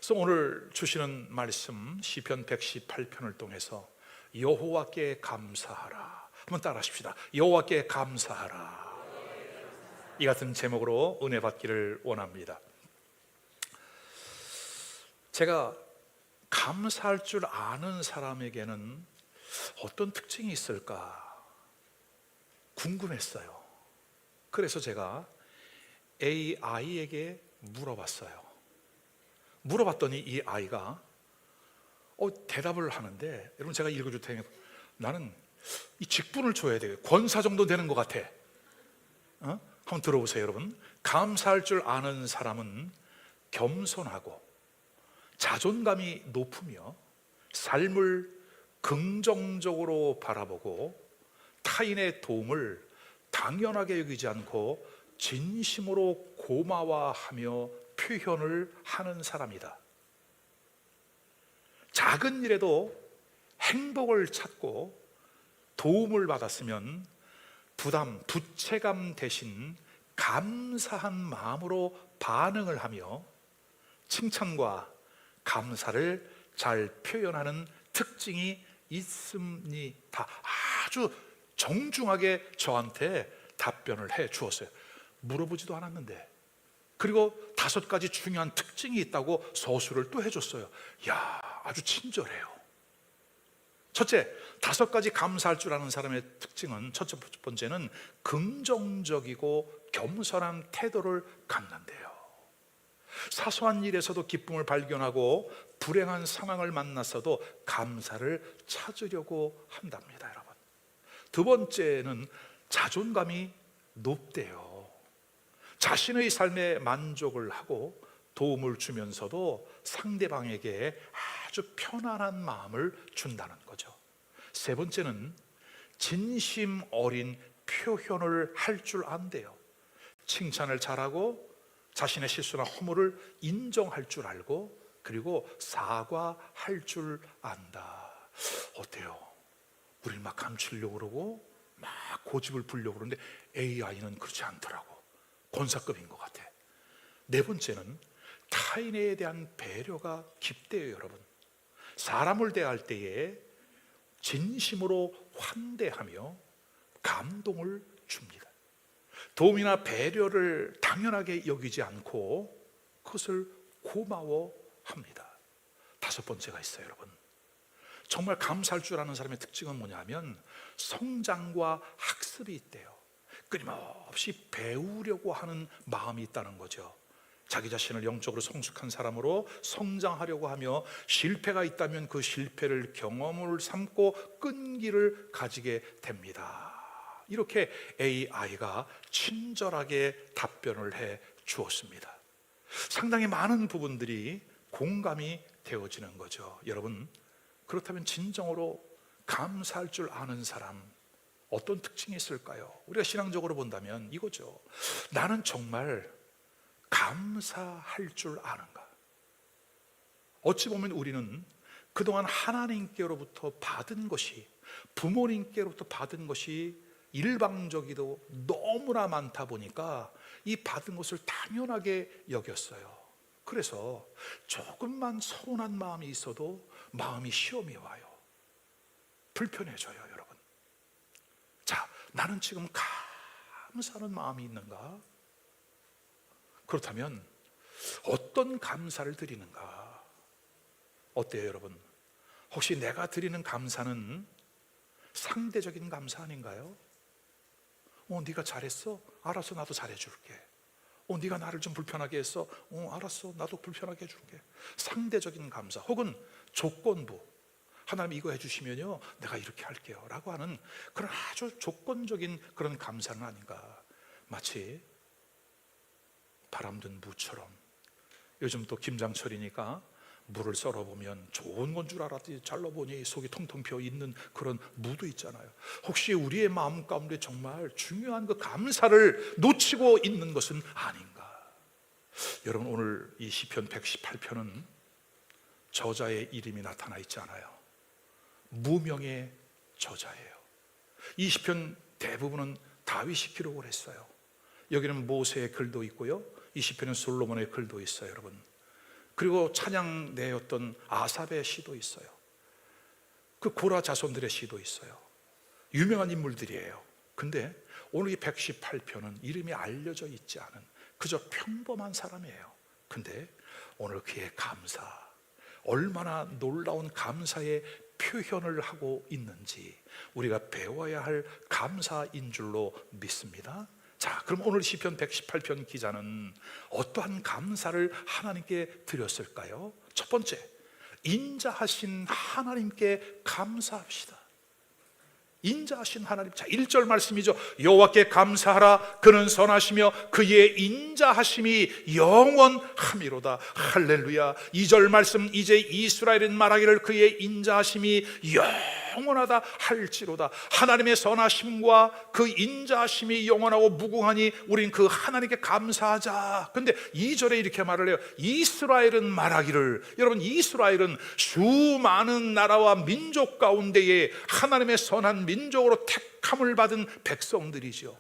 그래서 오늘 주시는 말씀 시편 118편을 통해서 여호와께 감사하라, 한번 따라 하십시다. 여호와께 감사하라. 이 같은 제목으로 은혜 받기를 원합니다. 제가 감사할 줄 아는 사람에게는 어떤 특징이 있을까 궁금했어요. 그래서 제가 AI에게 물어봤어요. 물어봤더니 이 아이가 대답을 하는데, 여러분 제가 읽어줄 테니 나는 이 직분을 줘야 돼요. 권사 정도 되는 것 같아. 한번 들어보세요. 여러분, 감사할 줄 아는 사람은 겸손하고 자존감이 높으며 삶을 긍정적으로 바라보고 타인의 도움을 당연하게 여기지 않고 진심으로 고마워하며 표현을 하는 사람이다. 작은 일에도 행복을 찾고 도움을 받았으면 부채감 대신 감사한 마음으로 반응을 하며 칭찬과 감사를 잘 표현하는 특징이 있습니다. 아주 정중하게 저한테 답변을 해 주었어요. 물어보지도 않았는데. 그리고 5가지 중요한 특징이 있다고 서술을 또 해줬어요. 이야, 아주 친절해요. 첫째, 5가지 감사할 줄 아는 사람의 특징은, 첫 번째는 긍정적이고 겸손한 태도를 갖는데요. 사소한 일에서도 기쁨을 발견하고 불행한 상황을 만났어도 감사를 찾으려고 한답니다, 여러분. 두 번째는 자존감이 높대요. 자신의 삶에 만족을 하고 도움을 주면서도 상대방에게 아주 편안한 마음을 준다는 거죠. 세 번째는 진심 어린 표현을 할 줄 안대요. 칭찬을 잘하고 자신의 실수나 허물을 인정할 줄 알고, 그리고 사과할 줄 안다. 어때요? 우리는 막 감추려고 그러고 막 고집을 부리려고 그러는데 AI는 그렇지 않더라고. 권사급인 것 같아. 네 번째는 타인에 대한 배려가 깊대요, 여러분. 사람을 대할 때에 진심으로 환대하며 감동을 줍니다. 도움이나 배려를 당연하게 여기지 않고 그것을 고마워합니다. 5번째가 있어요, 여러분. 정말 감사할 줄 아는 사람의 특징은 뭐냐면 성장과 학습이 있대요. 끊임없이 배우려고 하는 마음이 있다는 거죠. 자기 자신을 영적으로 성숙한 사람으로 성장하려고 하며 실패가 있다면 그 실패를 경험을 삼고 끈기를 가지게 됩니다. 이렇게 AI가 친절하게 답변을 해 주었습니다. 상당히 많은 부분들이 공감이 되어지는 거죠. 여러분, 그렇다면 진정으로 감사할 줄 아는 사람, 어떤 특징이 있을까요? 우리가 신앙적으로 본다면 이거죠. 나는 정말 감사할 줄 아는가? 어찌 보면 우리는 그동안 하나님께로부터 받은 것이, 부모님께로부터 받은 것이 일방적이도 너무나 많다 보니까 이 받은 것을 당연하게 여겼어요. 그래서 조금만 서운한 마음이 있어도 마음이 시험이 와요. 불편해져요, 여러분. 자, 나는 지금 감사하는 마음이 있는가? 그렇다면 어떤 감사를 드리는가? 어때요, 여러분? 혹시 내가 드리는 감사는 상대적인 감사 아닌가요? 네가 잘했어? 알았어, 나도 잘해줄게. 네가 나를 좀 불편하게 했어? 알았어, 나도 불편하게 해줄게. 상대적인 감사, 혹은 조건부. 하나님 이거 해주시면요 내가 이렇게 할게요 라고 하는 그런 아주 조건적인 그런 감사는 아닌가. 마치 바람든 무처럼, 요즘 또 김장철이니까 무를 썰어보면 좋은 건 줄 알았더니 잘라보니 속이 통통 비어 있는 그런 무도 있잖아요. 혹시 우리의 마음 가운데 정말 중요한 그 감사를 놓치고 있는 것은 아닌가? 여러분, 오늘 이 시편 118편은 저자의 이름이 나타나 있지 않아요. 무명의 저자예요. 이 시편 대부분은 다윗이 기록을 했어요. 여기는 모세의 글도 있고요, 이 시편은 솔로몬의 글도 있어요. 여러분, 그리고 찬양 내었던 아삽의 시도 있어요. 그 고라 자손들의 시도 있어요. 유명한 인물들이에요. 근데 오늘 이 118편은 이름이 알려져 있지 않은 그저 평범한 사람이에요. 근데 오늘 그의 감사, 얼마나 놀라운 감사의 표현을 하고 있는지 우리가 배워야 할 감사인 줄로 믿습니다. 자, 그럼 오늘 시편 118편 기자는 어떠한 감사를 하나님께 드렸을까요? 첫 번째, 인자하신 하나님께 감사합시다. 인자하신 하나님. 자, 1절 말씀이죠. 여호와께 감사하라. 그는 선하시며 그의 인자하심이 영원함이로다. 할렐루야. 2절 말씀, 이제 이스라엘은 말하기를 그의 인자하심이 영원하다 할지로다. 하나님의 선하심과 그 인자하심이 영원하고 무궁하니 우린 그 하나님께 감사하자. 근데 2절에 이렇게 말을 해요. 이스라엘은 말하기를. 여러분, 이스라엘은 수많은 나라와 민족 가운데에 하나님의 선한 민족으로 택함을 받은 백성들이죠.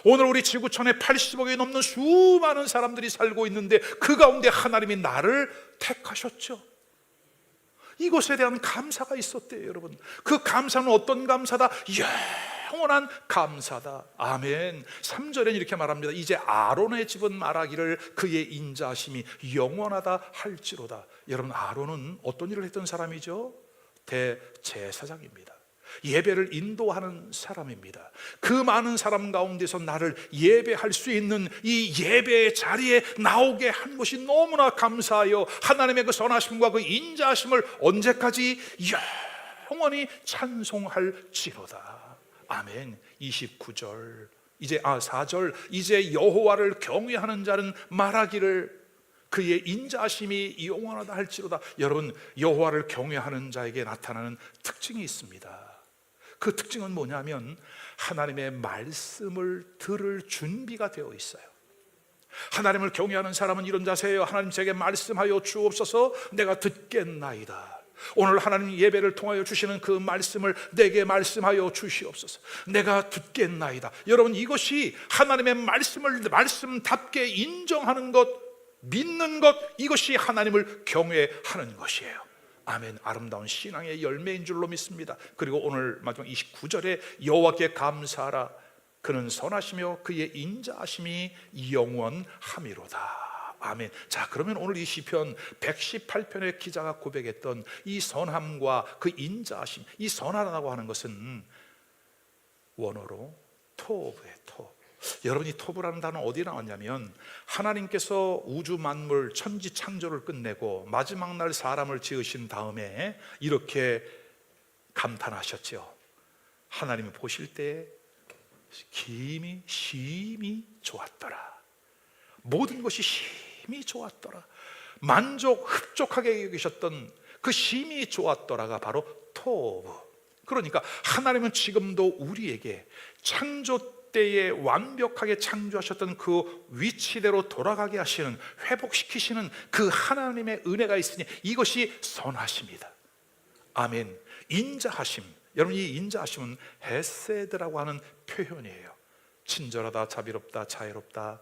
오늘 우리 지구촌에 80억이 넘는 수많은 사람들이 살고 있는데 그 가운데 하나님이 나를 택하셨죠. 이것에 대한 감사가 있었대요, 여러분. 그 감사는 어떤 감사다? 영원한 감사다. 아멘. 3절엔 이렇게 말합니다. 이제 아론의 집은 말하기를 그의 인자하심이 영원하다 할지로다. 여러분, 아론은 어떤 일을 했던 사람이죠? 대제사장입니다. 예배를 인도하는 사람입니다. 그 많은 사람 가운데서 나를 예배할 수 있는 이 예배의 자리에 나오게 한 것이 너무나 감사하여 하나님의 그 선하심과 그 인자하심을 언제까지 영원히 찬송할지로다. 아멘. 29절, 4절, 이제 여호와를 경외하는 자는 말하기를 그의 인자하심이 영원하다 할지로다. 여러분, 여호와를 경외하는 자에게 나타나는 특징이 있습니다. 그 특징은 뭐냐면 하나님의 말씀을 들을 준비가 되어 있어요. 하나님을 경외하는 사람은 이런 자세예요. 하나님 제게 말씀하여 주옵소서. 내가 듣겠나이다. 오늘 하나님 예배를 통하여 주시는 그 말씀을 내게 말씀하여 주시옵소서. 내가 듣겠나이다. 여러분, 이것이 하나님의 말씀을 말씀답게 인정하는 것, 믿는 것, 이것이 하나님을 경외하는 것이에요. 아멘. 아름다운 신앙의 열매인 줄로 믿습니다. 그리고 오늘 마지막 29절에 여호와께 감사하라. 그는 선하시며 그의 인자하심이 영원함이로다. 아멘. 자, 그러면 오늘 이 시편 118편의 기자가 고백했던 이 선함과 그 인자하심, 이 선하다고 하는 것은 원어로 토브의 토. 여러분이 토브라는 단어 어디 나왔냐면 하나님께서 우주 만물 천지 창조를 끝내고 마지막 날 사람을 지으신 다음에 이렇게 감탄하셨죠. 하나님이 보실 때 심히 좋았더라. 모든 것이 심히 좋았더라. 만족 흡족하게 여기셨던 그 심히 좋았더라가 바로 토브. 그러니까 하나님은 지금도 우리에게 창조 때에 완벽하게 창조하셨던 그 위치대로 돌아가게 하시는, 회복시키시는 그 하나님의 은혜가 있으니 이것이 선하십니다. 아멘. 인자하심. 여러분, 이 인자하심은 헤세드라고 하는 표현이에요. 친절하다, 자비롭다, 자애롭다.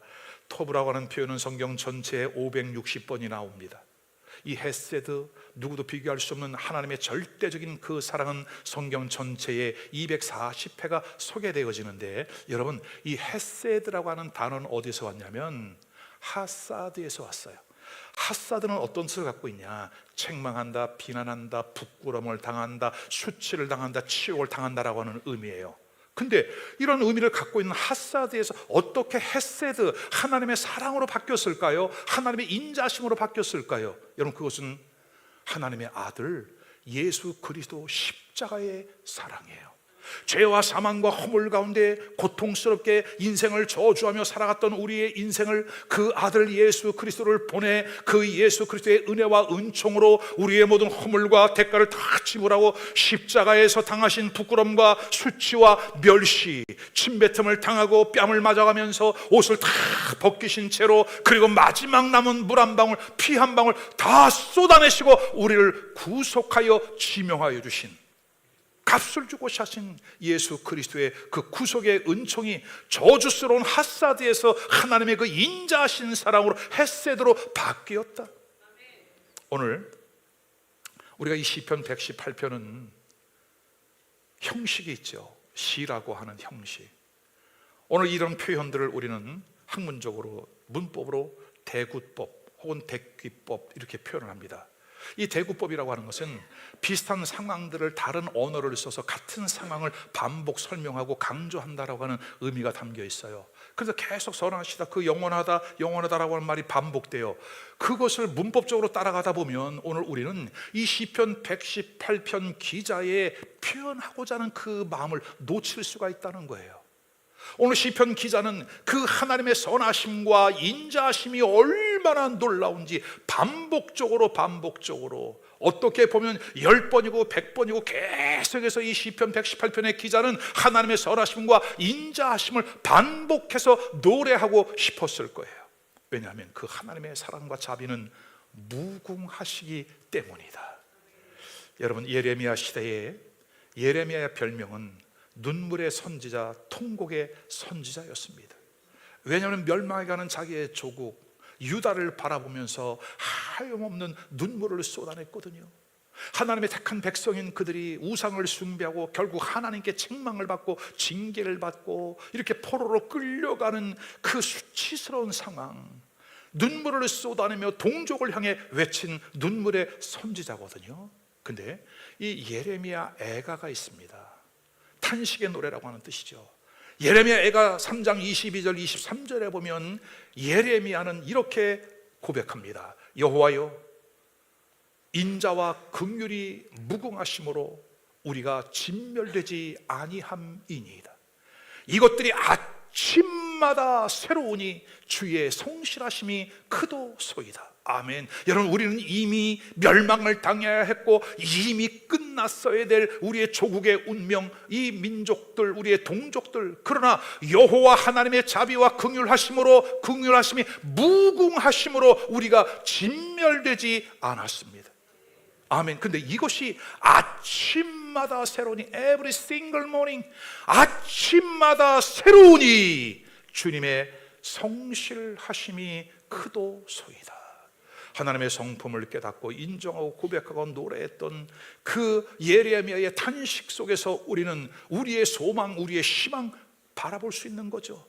토브라고 하는 표현은 성경 전체에 560번이 나옵니다. 이 헤세드, 누구도 비교할 수 없는 하나님의 절대적인 그 사랑은 성경 전체에 240회가 소개되어지는데, 여러분, 이 헤세드라고 하는 단어는 어디서 왔냐면 하사드에서 왔어요. 하사드는 어떤 뜻을 갖고 있냐? 책망한다, 비난한다, 부끄러움을 당한다, 수치를 당한다, 치욕을 당한다라고 하는 의미예요. 근데 이런 의미를 갖고 있는 하사드에서 어떻게 헤세드, 하나님의 사랑으로 바뀌었을까요? 하나님의 인자심으로 바뀌었을까요? 여러분, 그것은 하나님의 아들 예수 그리스도 십자가의 사랑이에요. 죄와 사망과 허물 가운데 고통스럽게 인생을 저주하며 살아갔던 우리의 인생을 그 아들 예수 그리스도를 보내 그 예수 그리스도의 은혜와 은총으로 우리의 모든 허물과 대가를 다 지불하고 십자가에서 당하신 부끄럼과 수치와 멸시, 침뱉음을 당하고 뺨을 맞아가면서 옷을 다 벗기신 채로, 그리고 마지막 남은 물 한 방울, 피 한 방울 다 쏟아내시고 우리를 구속하여 지명하여 주신, 값을 주고 사신 예수 그리스도의 그 구속의 은총이 저주스러운 하사드에서 하나님의 그 인자하신 사랑으로 헤세드로 바뀌었다. 오늘 우리가 이 시편 118편은 형식이 있죠. 시라고 하는 형식. 오늘 이런 표현들을 우리는 학문적으로 문법으로 대구법 혹은 대귀법 이렇게 표현을 합니다. 이 대구법이라고 하는 것은 비슷한 상황들을 다른 언어를 써서 같은 상황을 반복 설명하고 강조한다라고 하는 의미가 담겨 있어요. 그래서 계속 선하시다, 그 영원하다, 영원하다라고 하는 말이 반복돼요. 그것을 문법적으로 따라가다 보면 오늘 우리는 이 시편 118편 기자의 표현하고자 하는 그 마음을 놓칠 수가 있다는 거예요. 오늘 시편 기자는 그 하나님의 선하심과 인자하심이 얼마나 놀라운지 반복적으로 어떻게 보면 10번이고 100번이고 계속해서 이 시편 118편의 기자는 하나님의 선하심과 인자하심을 반복해서 노래하고 싶었을 거예요. 왜냐하면 그 하나님의 사랑과 자비는 무궁하시기 때문이다. 여러분, 예레미야 시대에 예레미야의 별명은 눈물의 선지자, 통곡의 선지자였습니다. 왜냐하면 멸망해가는 자기의 조국 유다를 바라보면서 하염없는 눈물을 쏟아냈거든요. 하나님의 택한 백성인 그들이 우상을 숭배하고 결국 하나님께 책망을 받고 징계를 받고 이렇게 포로로 끌려가는 그 수치스러운 상황, 눈물을 쏟아내며 동족을 향해 외친 눈물의 선지자거든요. 근데 이 예레미야 애가가 있습니다. 탄식의 노래라고 하는 뜻이죠. 예레미야 애가 3장 22절 23절에 보면 예레미야는 이렇게 고백합니다. 여호와여, 인자와 긍휼이 무궁하심으로 우리가 진멸되지 아니함이니이다. 이것들이 아침마다 새로우니 주의 성실하심이 크도소이다. 아멘. 여러분, 우리는 이미 멸망을 당해야 했고 이미 끝났어야 될 우리의 조국의 운명, 이 민족들, 우리의 동족들, 그러나 여호와 하나님의 자비와 긍휼하심이 무궁하심으로 우리가 진멸되지 않았습니다. 아멘. 근데 이것이 아침마다 새로우니, every single morning, 아침마다 새로우니 주님의 성실하심이 크도소이다. 하나님의 성품을 깨닫고 인정하고 고백하고 노래했던 그 예레미야의 탄식 속에서 우리는 우리의 소망, 우리의 희망 바라볼 수 있는 거죠.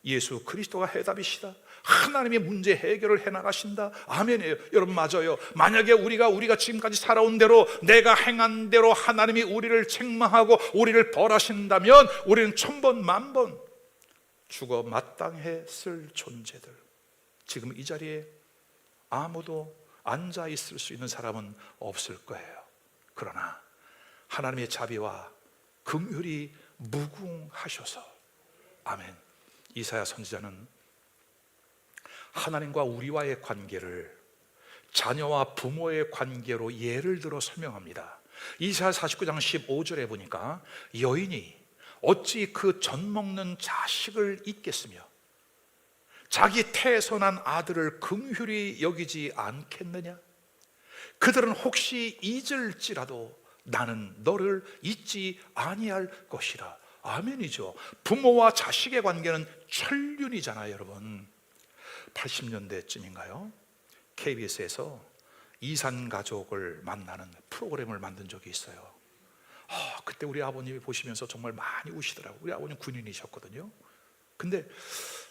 예수 그리스도가 해답이시다. 하나님의 문제 해결을 해나가신다. 아멘이에요. 여러분, 맞아요. 만약에 우리가 지금까지 살아온 대로, 내가 행한 대로 하나님이 우리를 책망하고 우리를 벌하신다면 우리는 1000번 만번 죽어 마땅했을 존재들, 지금 이 자리에 아무도 앉아 있을 수 있는 사람은 없을 거예요. 그러나 하나님의 자비와 긍휼이 무궁하셔서, 아멘. 이사야 선지자는 하나님과 우리와의 관계를 자녀와 부모의 관계로 예를 들어 설명합니다. 이사야 49장 15절에 보니까 여인이 어찌 그 젖 먹는 자식을 잊겠으며 자기 태에서 난 아들을 긍휼히 여기지 않겠느냐? 그들은 혹시 잊을지라도 나는 너를 잊지 아니할 것이라. 아멘이죠. 부모와 자식의 관계는 천륜이잖아요. 여러분, 80년대쯤인가요? KBS에서 이산가족을 만나는 프로그램을 만든 적이 있어요. 그때 우리 아버님이 보시면서 정말 많이 우시더라고요. 우리 아버님 군인이셨거든요. 근데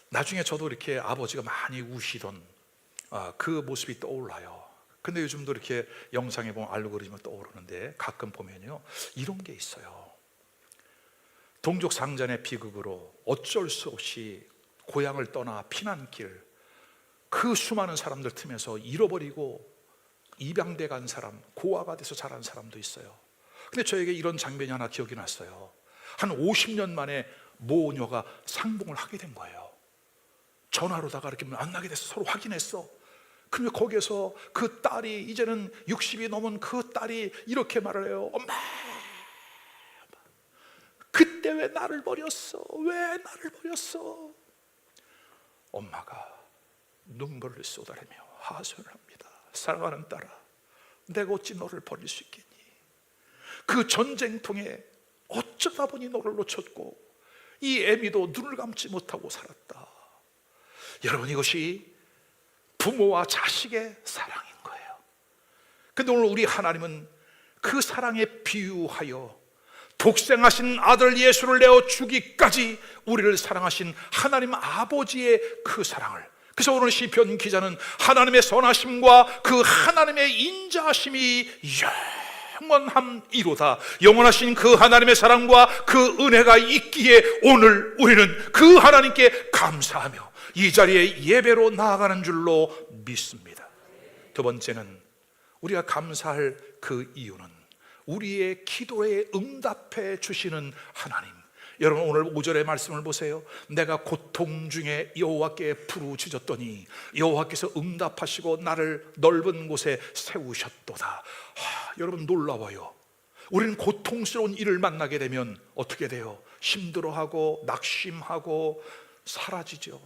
나중에 저도 이렇게 아버지가 많이 우시던 그 모습이 떠올라요. 근데 요즘도 이렇게 영상에 보면 알고리즘이 떠오르는데 가끔 보면요, 이런 게 있어요. 동족 상잔의 비극으로 어쩔 수 없이 고향을 떠나 피난길, 그 수많은 사람들 틈에서 잃어버리고 입양돼 간 사람, 고아가 돼서 자란 사람도 있어요. 근데 저에게 이런 장면이 하나 기억이 났어요. 한 50년 만에 모녀가 상봉을 하게 된 거예요. 전화로다가 이렇게 만나게 돼서 서로 확인했어. 그러면 거기에서 그 딸이, 이제는 60이 넘은 그 딸이 이렇게 말을 해요. 엄마, 그때 왜 나를 버렸어? 왜 나를 버렸어? 엄마가 눈물을 쏟아내며 하소연을 합니다. 사랑하는 딸아, 내가 어찌 너를 버릴 수 있겠니? 그 전쟁통에 어쩌다 보니 너를 놓쳤고 이 애미도 눈을 감지 못하고 살았다. 여러분, 이것이 부모와 자식의 사랑인 거예요. 근데 오늘 우리 하나님은 그 사랑에 비유하여 독생하신 아들 예수를 내어 주기까지 우리를 사랑하신 하나님 아버지의 그 사랑을, 그래서 오늘 시편 기자는 하나님의 선하심과 그 하나님의 인자하심이 영원함이로다, 영원하신 그 하나님의 사랑과 그 은혜가 있기에 오늘 우리는 그 하나님께 감사하며 이 자리에 예배로 나아가는 줄로 믿습니다. 두 번째는 우리가 감사할 그 이유는 우리의 기도에 응답해 주시는 하나님. 여러분, 오늘 5절의 말씀을 보세요. 내가 고통 중에 여호와께 부르짖었더니 여호와께서 응답하시고 나를 넓은 곳에 세우셨도다. 여러분, 놀라워요. 우리는 고통스러운 일을 만나게 되면 어떻게 돼요? 힘들어하고 낙심하고 사라지죠.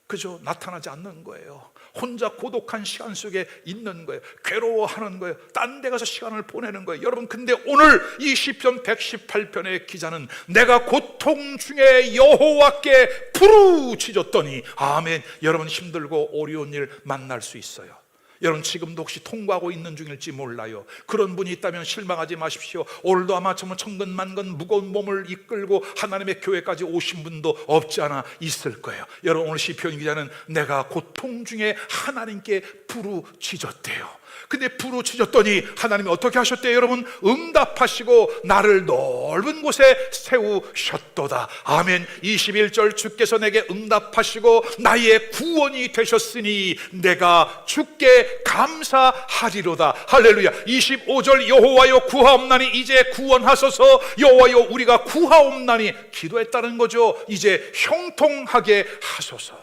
그죠? 나타나지 않는 거예요. 혼자 고독한 시간 속에 있는 거예요. 괴로워하는 거예요. 딴 데 가서 시간을 보내는 거예요. 여러분, 근데 오늘 이 시편 118편의 기자는 내가 고통 중에 여호와께 부르짖었더니, 아멘. 여러분, 힘들고 어려운 일 만날 수 있어요. 여러분, 지금도 혹시 통과하고 있는 중일지 몰라요. 그런 분이 있다면 실망하지 마십시오. 오늘도 아마 정말 천근만근 무거운 몸을 이끌고 하나님의 교회까지 오신 분도 없지 않아 있을 거예요. 여러분, 오늘 시편 기자는 내가 고통 중에 하나님께 부르짖었대요. 근데 부르짖었더니 하나님이 어떻게 하셨대요? 여러분, 응답하시고 나를 넓은 곳에 세우셨도다. 아멘. 21절, 주께서 내게 응답하시고 나의 구원이 되셨으니 내가 주께 감사하리로다. 할렐루야. 25절, 여호와여 구하옵나니 이제 구원하소서. 여호와여 우리가 구하옵나니, 기도했다는 거죠. 이제 형통하게 하소서.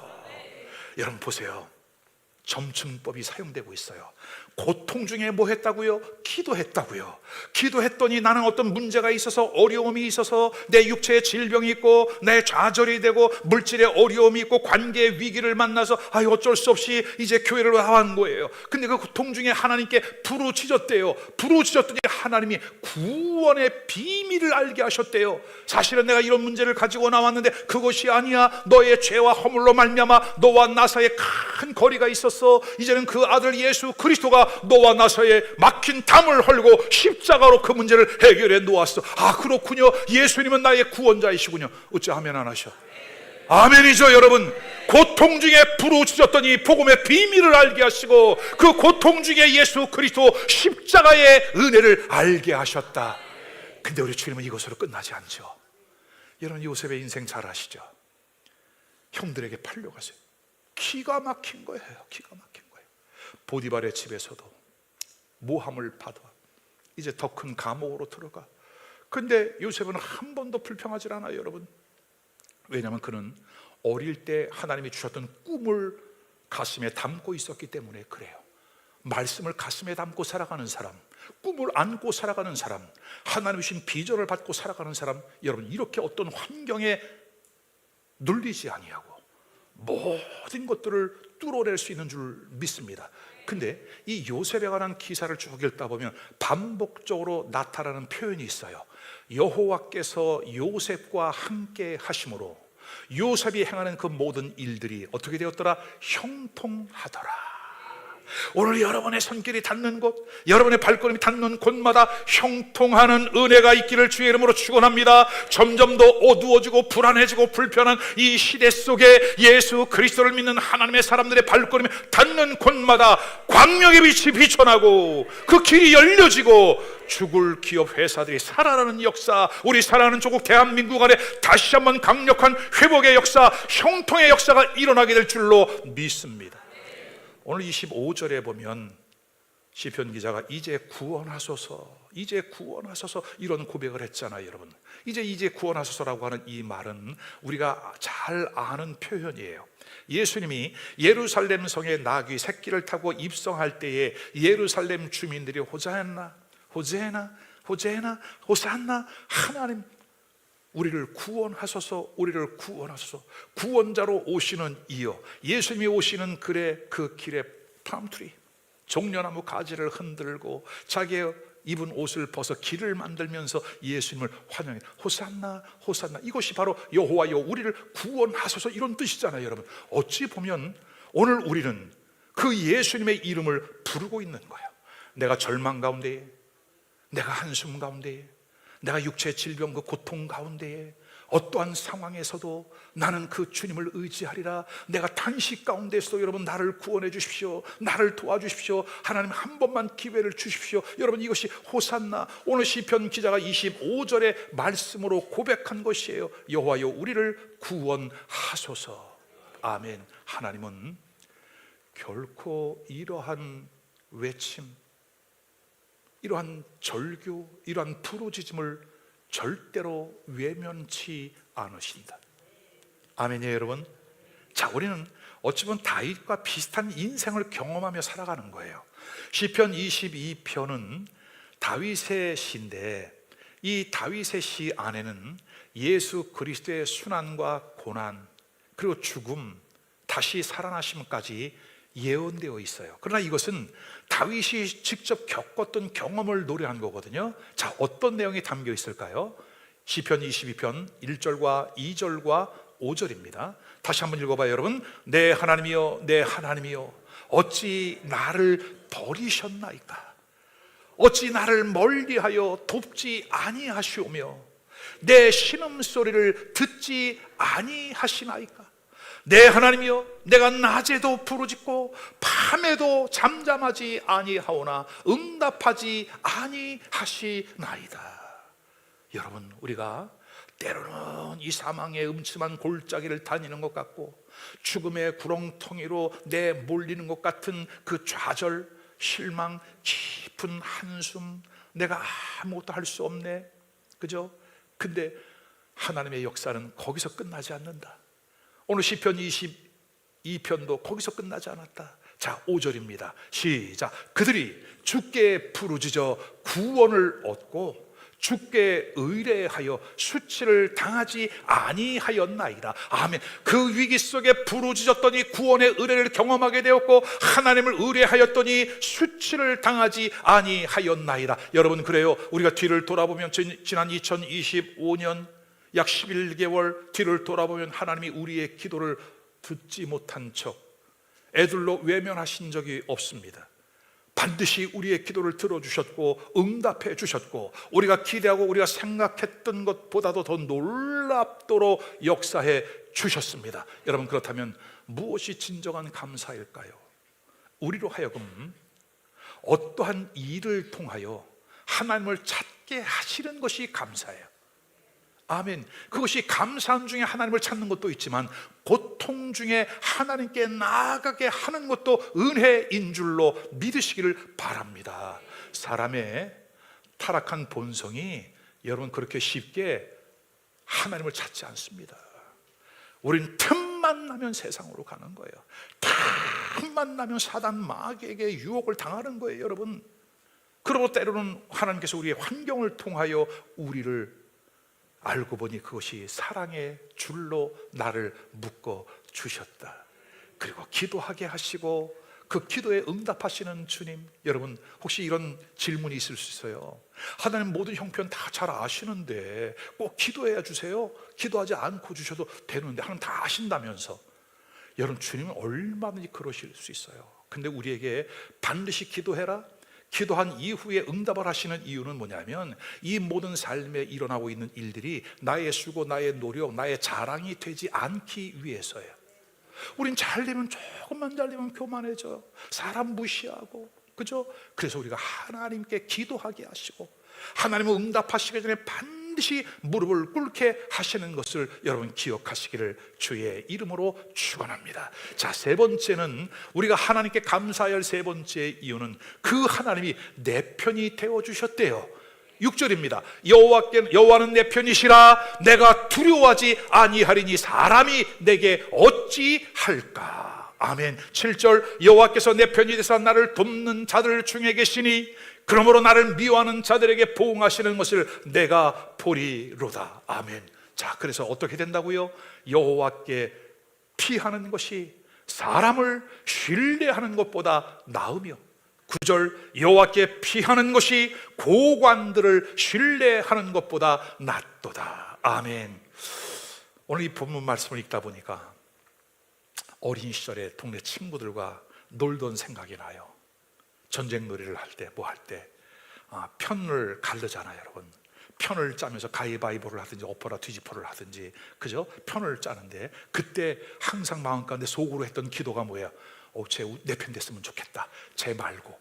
여러분 보세요. 점층법이 사용되고 있어요. 고통 중에 뭐 했다고요? 기도했다고요. 기도했더니 나는 어떤 문제가 있어서, 어려움이 있어서, 내 육체에 질병이 있고 내 좌절이 되고 물질에 어려움이 있고 관계의 위기를 만나서 어쩔 수 없이 이제 교회를 나간 거예요. 근데 그 고통 중에 하나님께 부르짖었대요. 부르짖었더니 하나님이 구원의 비밀을 알게 하셨대요. 사실은 내가 이런 문제를 가지고 나왔는데 그것이 아니야. 너의 죄와 허물로 말미암아 너와 나 사이에 큰 거리가 있었어. 이제는 그 아들 예수 그리스도가 너와 나 사이에 막힌 담을 헐고 십자가로 그 문제를 해결해 놓았어. 아, 그렇군요. 예수님은 나의 구원자이시군요. 어찌 아멘 안 하셔? 아멘이죠. 여러분, 고통 중에 부르짖었더니 복음의 비밀을 알게 하시고 그 고통 중에 예수 그리스도 십자가의 은혜를 알게 하셨다. 근데 우리 주님은 이것으로 끝나지 않죠. 여러분, 요셉의 인생 잘 아시죠? 형들에게 팔려가세요. 기가 막힌 거예요. 기가 막힌 거예요. 보디발의 집에서도 모함을 받아 이제 더 큰 감옥으로 들어가. 근데 요셉은 한 번도 불평하지 않아요. 여러분, 왜냐하면 그는 어릴 때 하나님이 주셨던 꿈을 가슴에 담고 있었기 때문에 그래요. 말씀을 가슴에 담고 살아가는 사람, 꿈을 안고 살아가는 사람, 하나님이 주신 비전을 받고 살아가는 사람, 여러분, 이렇게 어떤 환경에 눌리지 아니하고 모든 것들을 뚫어낼 수 있는 줄 믿습니다. 근데 이 요셉에 관한 기사를 쭉 읽다 보면 반복적으로 나타나는 표현이 있어요. 여호와께서 요셉과 함께 하심으로 요셉이 행하는 그 모든 일들이 어떻게 되었더라? 형통하더라. 오늘 여러분의 손길이 닿는 곳, 여러분의 발걸음이 닿는 곳마다 형통하는 은혜가 있기를 주의 이름으로 축원합니다. 점점 더 어두워지고 불안해지고 불편한 이 시대 속에 예수 그리스도를 믿는 하나님의 사람들의 발걸음이 닿는 곳마다 광명의 빛이 비춰나고 그 길이 열려지고 죽을 기업 회사들이 살아나는 역사, 우리 살아가는 조국 대한민국 안에 다시 한번 강력한 회복의 역사, 형통의 역사가 일어나게 될 줄로 믿습니다. 오늘 25절에 보면 시편 기자가 이제 구원하소서, 이제 구원하소서 이런 고백을 했잖아요. 여러분, 이제 구원하소서라고 하는 이 말은 우리가 잘 아는 표현이에요. 예수님이 예루살렘 성에 나귀 새끼를 타고 입성할 때에 예루살렘 주민들이 호산나, 호산나, 호산나, 호산나, 하나님 우리를 구원하소서, 우리를 구원하소서. 구원자로 오시는 이여, 예수님이 오시는 그 길에 팜트리, 종려나무 가지를 흔들고 자기의 입은 옷을 벗어 길을 만들면서 예수님을 환영해. 호산나, 호산나. 이것이 바로 여호와여 우리를 구원하소서 이런 뜻이잖아요. 여러분, 어찌 보면 오늘 우리는 그 예수님의 이름을 부르고 있는 거예요. 내가 절망 가운데에, 내가 한숨 가운데에, 내가 육체 질병 그 고통 가운데에, 어떠한 상황에서도 나는 그 주님을 의지하리라. 내가 탄식 가운데서도 여러분 나를 구원해 주십시오, 나를 도와주십시오, 하나님 한 번만 기회를 주십시오. 여러분 이것이 호산나, 오늘 시편 기자가 25절의 말씀으로 고백한 것이에요. 여호와여 우리를 구원하소서. 아멘. 하나님은 결코 이러한 외침, 이러한 절규, 이러한 부르짖음을 절대로 외면치 않으신다. 아멘이에요 여러분. 자, 우리는 어찌 보면 다윗과 비슷한 인생을 경험하며 살아가는 거예요. 시편 22편은 다윗의 시인데, 이 다윗의 시 안에는 예수 그리스도의 순환과 고난, 그리고 죽음, 다시 살아나심까지 예언되어 있어요. 그러나 이것은 다윗이 직접 겪었던 경험을 노래한 거거든요. 자, 어떤 내용이 담겨 있을까요? 시편 22편 1절과 2절과 5절입니다. 다시 한번 읽어봐요 여러분. 내 하나님이여, 내 하나님이여, 어찌 나를 버리셨나이까? 어찌 나를 멀리하여 돕지 아니하시오며 내 신음소리를 듣지 아니하시나이까? 내 하나님이여, 내가 낮에도 부르짖고 밤에도 잠잠하지 아니하오나 응답하지 아니하시나이다. 여러분, 우리가 때로는 이 사망의 음침한 골짜기를 다니는 것 같고 죽음의 구렁텅이로 내몰리는 것 같은 그 좌절, 실망, 깊은 한숨, 내가 아무것도 할 수 없네, 그죠? 근데 하나님의 역사는 거기서 끝나지 않는다. 오늘 시편 22편도 거기서 끝나지 않았다. 자, 5절입니다. 시작. 그들이 주께 부르짖어 구원을 얻고 주께 의뢰하여 수치를 당하지 아니하였나이다. 아멘. 그 위기 속에 부르짖었더니 구원의 의뢰를 경험하게 되었고 하나님을 의뢰하였더니 수치를 당하지 아니하였나이다. 여러분, 그래요. 우리가 뒤를 돌아보면 지난 2025년 약 11개월 뒤를 돌아보면 하나님이 우리의 기도를 듣지 못한 척 애들로 외면하신 적이 없습니다. 반드시 우리의 기도를 들어주셨고 응답해 주셨고 우리가 기대하고 우리가 생각했던 것보다도 더 놀랍도록 역사해 주셨습니다. 여러분, 그렇다면 무엇이 진정한 감사일까요? 우리로 하여금 어떠한 일을 통하여 하나님을 찾게 하시는 것이 감사예요. 아멘. 그것이 감사함 중에 하나님을 찾는 것도 있지만 고통 중에 하나님께 나아가게 하는 것도 은혜인 줄로 믿으시기를 바랍니다. 사람의 타락한 본성이 여러분 그렇게 쉽게 하나님을 찾지 않습니다. 우린 틈만 나면 세상으로 가는 거예요. 틈만 나면 사단 마귀에게 유혹을 당하는 거예요, 여러분. 그리고 때로는 하나님께서 우리의 환경을 통하여 우리를 알고 보니 그것이 사랑의 줄로 나를 묶어 주셨다. 그리고 기도하게 하시고 그 기도에 응답하시는 주님. 여러분, 혹시 이런 질문이 있을 수 있어요. 하나님 모든 형편 다 잘 아시는데 꼭 기도해야 주세요? 기도하지 않고 주셔도 되는데 하나님 다 아신다면서. 여러분, 주님은 얼마든지 그러실 수 있어요. 근데 우리에게 반드시 기도해라, 기도한 이후에 응답을 하시는 이유는 뭐냐면 이 모든 삶에 일어나고 있는 일들이 나의 수고, 나의 노력, 나의 자랑이 되지 않기 위해서예요. 우린 잘 되면, 조금만 잘 되면 교만해져요. 사람 무시하고, 그죠? 그래서 우리가 하나님께 기도하게 하시고 하나님은 응답하시기 전에 반드시 무릎을 꿇게 하시는 것을 여러분 기억하시기를 주의 이름으로 축원합니다. 자, 세 번째는, 우리가 하나님께 감사해야 할 세 번째 이유는 그 하나님이 내 편이 되어 주셨대요. 6절입니다. 여호와는 내 편이시라 내가 두려워하지 아니하리니 사람이 내게 어찌할까. 아멘. 7절. 여호와께서 내 편이 되사 나를 돕는 자들 중에 계시니 그러므로 나를 미워하는 자들에게 보응하시는 것을 내가 보리로다. 아멘. 자, 그래서 어떻게 된다고요? 여호와께 피하는 것이 사람을 신뢰하는 것보다 나으며, 9절. 여호와께 피하는 것이 고관들을 신뢰하는 것보다 낫도다. 아멘. 오늘 이 본문 말씀을 읽다 보니까 어린 시절에 동네 친구들과 놀던 생각이 나요. 전쟁 놀이를 할 때, 뭐 할 때 편을 가르잖아요, 여러분. 편을 짜면서 가위바위보를 하든지 엎어라 뒤집어를 하든지, 그죠? 편을 짜는데 그때 항상 마음 가운데 속으로 했던 기도가 뭐예요? 쟤 내 편 됐으면 좋겠다. 쟤 말고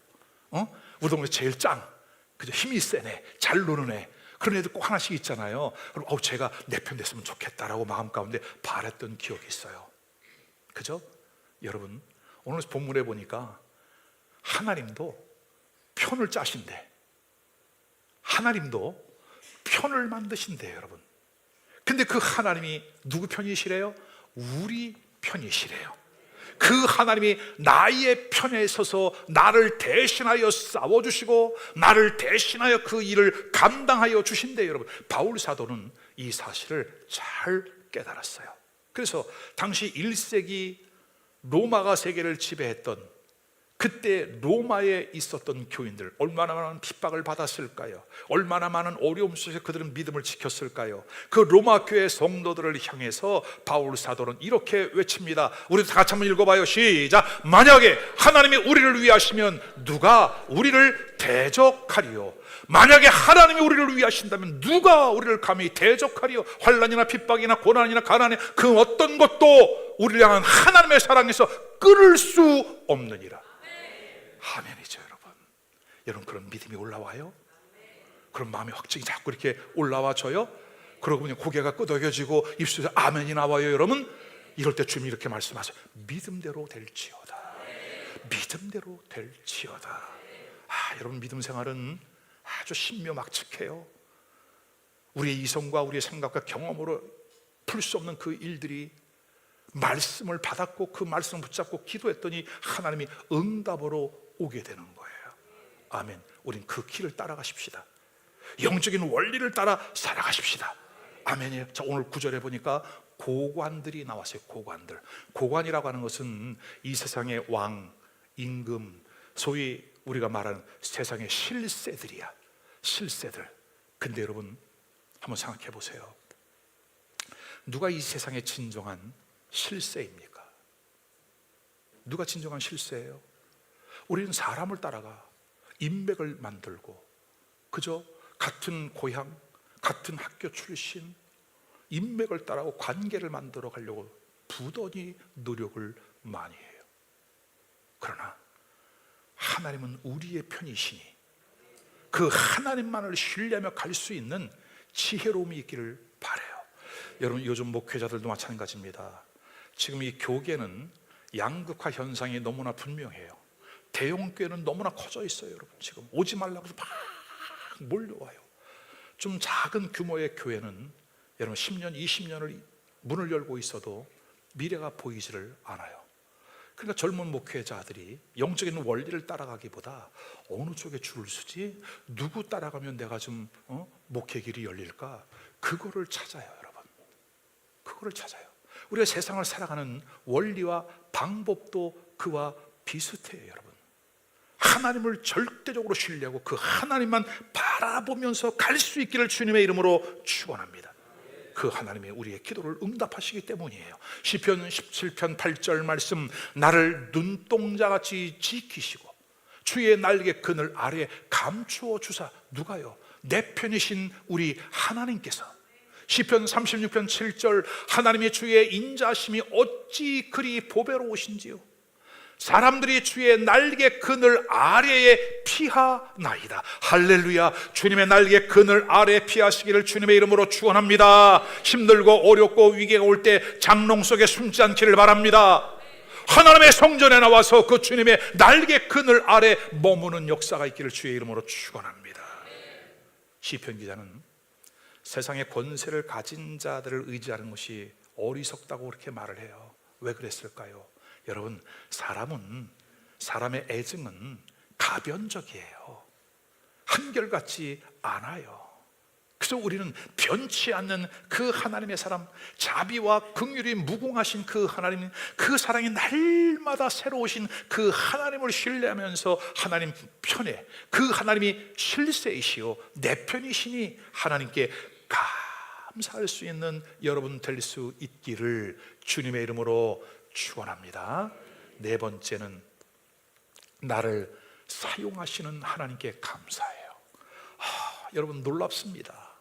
우리 동네 제일 짱, 그죠? 힘이 세네, 잘 노는 애, 그런 애들 꼭 하나씩 있잖아요. 그럼 쟤가 내 편 됐으면 좋겠다라고 마음 가운데 바랬던 기억이 있어요. 그죠? 여러분, 오늘 본문에 보니까 하나님도 편을 짜신대. 하나님도 편을 만드신대요, 여러분. 근데 그 하나님이 누구 편이시래요? 우리 편이시래요. 그 하나님이 나의 편에 서서 나를 대신하여 싸워주시고 나를 대신하여 그 일을 감당하여 주신대요, 여러분. 바울 사도는 이 사실을 잘 깨달았어요. 그래서 당시 1세기 로마가 세계를 지배했던 그때 로마에 있었던 교인들, 얼마나 많은 핍박을 받았을까요? 얼마나 많은 어려움 속에서 그들은 믿음을 지켰을까요? 그 로마 교회 성도들을 향해서 바울 사도는 이렇게 외칩니다. 우리도 다 같이 한번 읽어봐요. 시작. 만약에 하나님이 우리를 위하시면 누가 우리를 대적하리요? 만약에 하나님이 우리를 위하신다면 누가 우리를 감히 대적하리요? 환난이나 핍박이나 고난이나 가난에 그 어떤 것도 우리를 향한 하나님의 사랑에서 끊을 수 없느니라. 아멘이죠, 여러분. 여러분, 그런 믿음이 올라와요? 그런 마음의 확증이 자꾸 이렇게 올라와져요? 그러고 보니 고개가 끄덕여지고 입술에서 아멘이 나와요, 여러분. 이럴 때 주님이 이렇게 말씀하세요. 믿음대로 될지어다. 믿음대로 될지어다. 여러분, 믿음 생활은 아주 신묘막측해요. 우리의 이성과 우리의 생각과 경험으로 풀 수 없는 그 일들이 말씀을 받았고 그 말씀을 붙잡고 기도했더니 하나님이 응답으로 오게 되는 거예요. 아멘. 우린 그 길을 따라가십시다. 영적인 원리를 따라 살아가십시다. 아멘이에요. 자, 오늘 9절에 보니까 고관들이 나왔어요. 고관들. 고관이라고 하는 것은 이 세상의 왕, 임금, 소위 우리가 말하는 세상의 실세들이야. 실세들. 근데 여러분, 한번 생각해 보세요. 누가 이 세상의 진정한 실세입니까? 누가 진정한 실세예요? 우리는 사람을 따라가 인맥을 만들고, 그저 같은 고향, 같은 학교 출신, 인맥을 따라고 관계를 만들어 가려고 부단히 노력을 많이 해요. 그러나 하나님은 우리의 편이시니 그 하나님만을 신뢰하며 갈 수 있는 지혜로움이 있기를 바라요. 여러분, 요즘 목회자들도 마찬가지입니다. 지금 이 교계는 양극화 현상이 너무나 분명해요. 대형교회는 너무나 커져 있어요, 여러분. 지금 오지 말라고 막 몰려와요. 좀 작은 규모의 교회는 여러분 10년, 20년을 문을 열고 있어도 미래가 보이지를 않아요. 그러니까 젊은 목회자들이 영적인 원리를 따라가기보다 어느 쪽에 줄을 서지, 누구 따라가면 내가 좀 목회 길이 열릴까, 그거를 찾아요, 여러분. 그거를 찾아요. 우리가 세상을 살아가는 원리와 방법도 그와 비슷해요, 여러분. 하나님을 절대적으로 신뢰하고 그 하나님만 바라보면서 갈 수 있기를 주님의 이름으로 축원합니다. 그 하나님이 우리의 기도를 응답하시기 때문이에요. 시편 17편 8절 말씀, 나를 눈동자같이 지키시고 주의 날개 그늘 아래 감추어 주사. 누가요? 내 편이신 우리 하나님께서. 시편 36편 7절, 하나님의 주의 인자심이 어찌 그리 보배로우신지요. 사람들이 주의 날개 그늘 아래에 피하나이다. 할렐루야. 주님의 날개 그늘 아래에 피하시기를 주님의 이름으로 축원합니다. 힘들고 어렵고 위기가 올 때 장롱 속에 숨지 않기를 바랍니다. 하나님의 성전에 나와서 그 주님의 날개 그늘 아래 머무는 역사가 있기를 주의 이름으로 축원합니다. 시편 기자는 세상의 권세를 가진 자들을 의지하는 것이 어리석다고 그렇게 말을 해요. 왜 그랬을까요? 여러분, 사람의 애증은 가변적이에요. 한결같지 않아요. 그래서 우리는 변치 않는 그 하나님의 사람, 자비와 긍휼이 무궁하신 그 하나님, 그 사랑이 날마다 새로우신 그 하나님을 신뢰하면서 하나님 편에, 그 하나님이 실세이시오 내 편이시니 하나님께 감사할 수 있는 여러분 될 수 있기를 주님의 이름으로 축원합니다. 네 번째는 나를 사용하시는 하나님께 감사해요. 여러분, 놀랍습니다.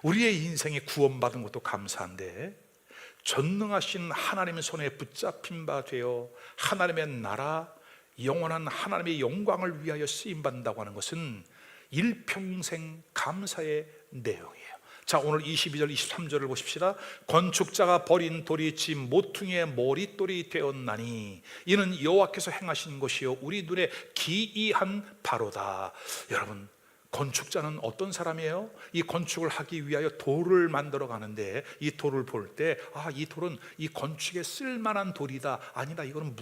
우리의 인생에 구원받은 것도 감사한데, 전능하신 하나님의 손에 붙잡힌 바 되어 하나님의 나라, 영원한 하나님의 영광을 위하여 쓰임받는다고 하는 것은 일평생 감사의 내용이에요. 자, 오늘 22절 23절을 보십시다. 건축자가 버린 돌이 집 모퉁이의 머릿돌이 되었나니 이는 여호와께서 행하신 것이요 우리 눈에 기이한 바로다. 여러분, 건축자는 어떤 사람이에요? 이 건축을 하기 위하여 돌을 만들어 가는데, 이 돌을 볼 때 이 돌은 이 건축에 쓸만한 돌이다, 아니다, 이거는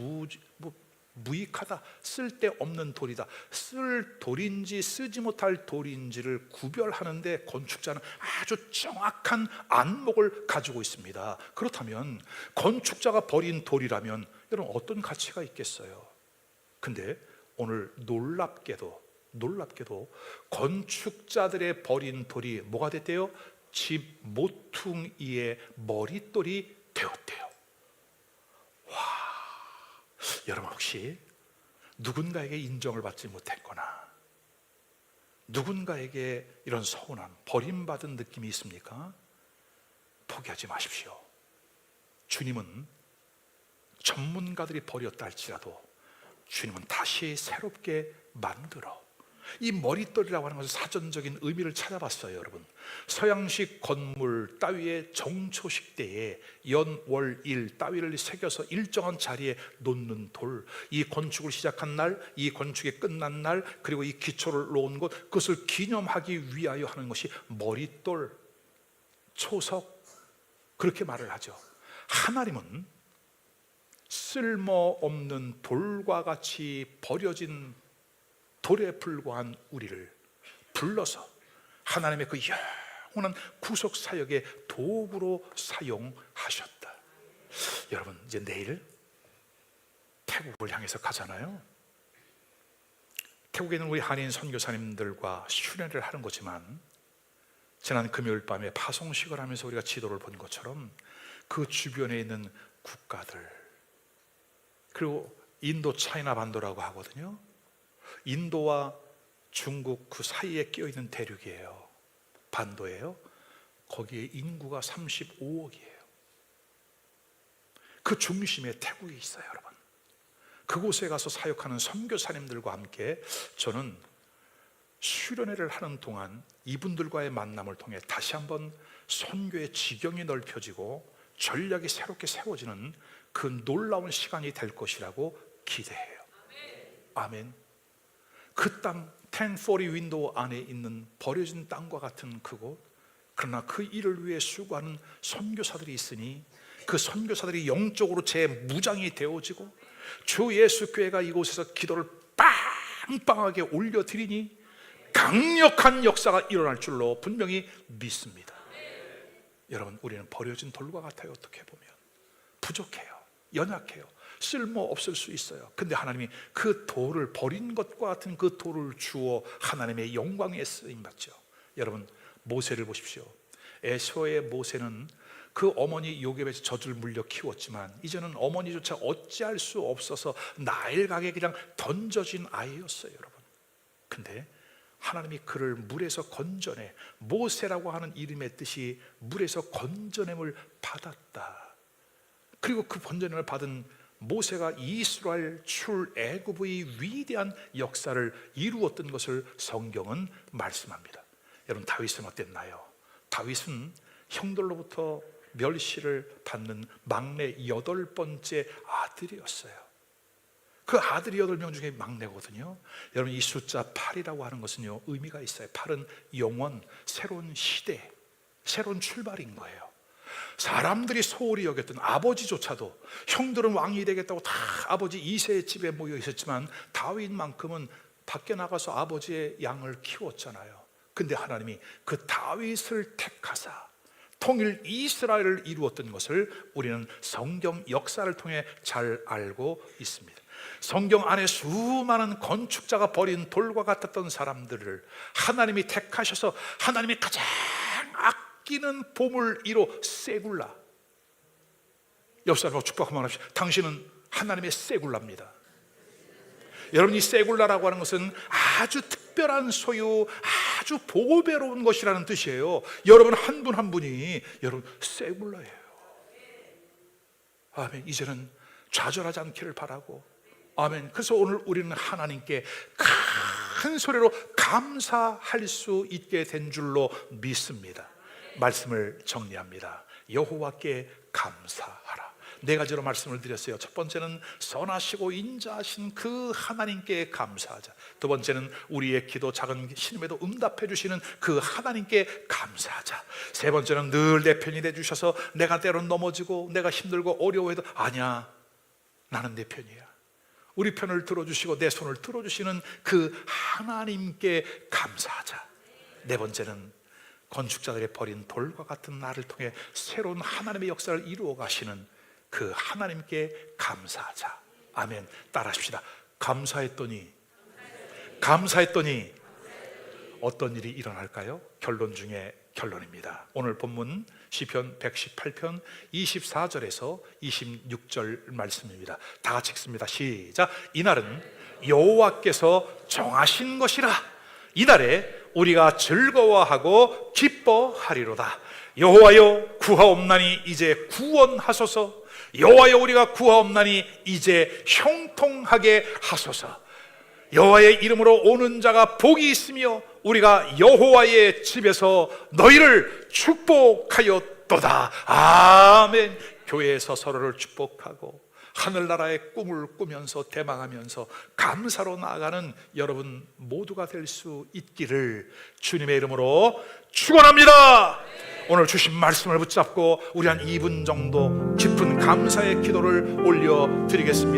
무익하다, 쓸데없는 돌이다, 쓸 돌인지 쓰지 못할 돌인지를 구별하는데 건축자는 아주 정확한 안목을 가지고 있습니다. 그렇다면 건축자가 버린 돌이라면 여러분, 어떤 가치가 있겠어요? 근데 오늘 놀랍게도 건축자들의 버린 돌이 뭐가 됐대요? 집 모퉁이의 머릿돌이 되었대요. 여러분, 혹시 누군가에게 인정을 받지 못했거나 누군가에게 이런 서운함, 버림받은 느낌이 있습니까? 포기하지 마십시오. 주님은 전문가들이 버렸다 할지라도 주님은 다시 새롭게 만들어. 이 머릿돌이라고 하는 것은 사전적인 의미를 찾아봤어요. 여러분, 서양식 건물 따위의 정초식 때에 연, 월, 일 따위를 새겨서 일정한 자리에 놓는 돌, 이 건축을 시작한 날, 이 건축이 끝난 날, 그리고 이 기초를 놓은 곳, 그것을 기념하기 위하여 하는 것이 머릿돌, 초석, 그렇게 말을 하죠. 하나님은 쓸모없는 돌과 같이 버려진 돌에 불과한 우리를 불러서 하나님의 그 영원한 구속 사역의 도구로 사용하셨다. 여러분, 이제 내일 태국을 향해서 가잖아요. 태국에 있는 우리 한인 선교사님들과 수련회를 하는 거지만, 지난 금요일 밤에 파송식을 하면서 우리가 지도를 본 것처럼 그 주변에 있는 국가들, 그리고 인도 차이나 반도라고 하거든요. 인도와 중국 그 사이에 끼어있는 대륙이에요. 반도예요. 거기에 인구가 35억이에요. 그 중심에 태국이 있어요. 여러분, 그곳에 가서 사역하는 선교사님들과 함께 저는 수련회를 하는 동안 이분들과의 만남을 통해 다시 한번 선교의 지경이 넓혀지고 전략이 새롭게 세워지는 그 놀라운 시간이 될 것이라고 기대해요. 아멘. 그 땅, 1040 윈도우 안에 있는 버려진 땅과 같은 그곳, 그러나 그 일을 위해 수고하는 선교사들이 있으니 그 선교사들이 영적으로 재무장이 되어지고 주 예수 교회가 이곳에서 기도를 빵빵하게 올려드리니 강력한 역사가 일어날 줄로 분명히 믿습니다. 여러분, 우리는 버려진 돌과 같아요. 어떻게 보면 부족해요, 연약해요, 쓸모없을 수 있어요. 근데 하나님이 그 돌을, 버린 것과 같은 그 돌을 주어 하나님의 영광에 쓰임받죠. 여러분, 모세를 보십시오. 에서의 모세는 그 어머니 요셉에서 젖을 물려 키웠지만 이제는 어머니조차 어찌할 수 없어서 나일강에 그냥 던져진 아이였어요. 여러분, 근데 하나님이 그를 물에서 건져내, 모세라고 하는 이름의 뜻이 물에서 건져냄을 받았다. 그리고 그 건져냄을 받은 모세가 이스라엘 출애굽의 위대한 역사를 이루었던 것을 성경은 말씀합니다. 여러분, 다윗은 어땠나요? 다윗은 형들로부터 멸시를 받는 막내 8번째 아들이었어요. 그 아들이 8명 중에 막내거든요. 여러분, 이 숫자 8이라고 하는 것은요, 의미가 있어요. 8은 영원, 새로운 시대, 새로운 출발인 거예요. 사람들이 소홀히 여겼던 아버지조차도 형들은 왕이 되겠다고 다 아버지 이새의 집에 모여 있었지만 다윗만큼은 밖에 나가서 아버지의 양을 키웠잖아요. 근데 하나님이 그 다윗을 택하사 통일 이스라엘을 이루었던 것을 우리는 성경 역사를 통해 잘 알고 있습니다. 성경 안에 수많은 건축자가 버린 돌과 같았던 사람들을 하나님이 택하셔서 하나님이 가장 아끼는 보물 1호 세굴라. 옆 사람하고 축복 한번 합시다. 당신은 하나님의 세굴라입니다. 여러분, 이 세굴라라고 하는 것은 아주 특별한 소유, 아주 보배로운 것이라는 뜻이에요. 여러분 한 분 한 분이 여러분 세굴라예요. 아멘. 이제는 좌절하지 않기를 바라고, 아멘. 그래서 오늘 우리는 하나님께 큰 소리로 감사할 수 있게 된 줄로 믿습니다. 말씀을 정리합니다. 여호와께 감사하라. 네 가지로 말씀을 드렸어요. 첫 번째는 선하시고 인자하신 그 하나님께 감사하자. 두 번째는 우리의 기도 작은 신음에도 응답해 주시는 그 하나님께 감사하자. 세 번째는 늘 내 편이 돼 주셔서 내가 때론 넘어지고 내가 힘들고 어려워해도 아니야, 나는 내 편이야, 우리 편을 들어주시고 내 손을 들어주시는 그 하나님께 감사하자. 네 번째는 건축자들이 버린 돌과 같은 나를 통해 새로운 하나님의 역사를 이루어 가시는 그 하나님께 감사하자. 아멘. 따라하십시다. 감사했더니 어떤 일이 일어날까요? 결론 중에 결론입니다. 오늘 본문 시편 118편 24절에서 26절 말씀입니다. 다 같이 읽습니다. 시작. 이날은 여호와께서 정하신 것이라. 이날에 우리가 즐거워하고 기뻐하리로다. 여호와여 구하옵나니 이제 구원하소서. 여호와여 우리가 구하옵나니 이제 형통하게 하소서. 여호와의 이름으로 오는 자가 복이 있으며 우리가 여호와의 집에서 너희를 축복하였도다. 아멘. 교회에서 서로를 축복하고 하늘나라의 꿈을 꾸면서 대망하면서 감사로 나아가는 여러분 모두가 될 수 있기를 주님의 이름으로 축원합니다. 오늘 주신 말씀을 붙잡고 우리 한 2분 정도 깊은 감사의 기도를 올려드리겠습니다.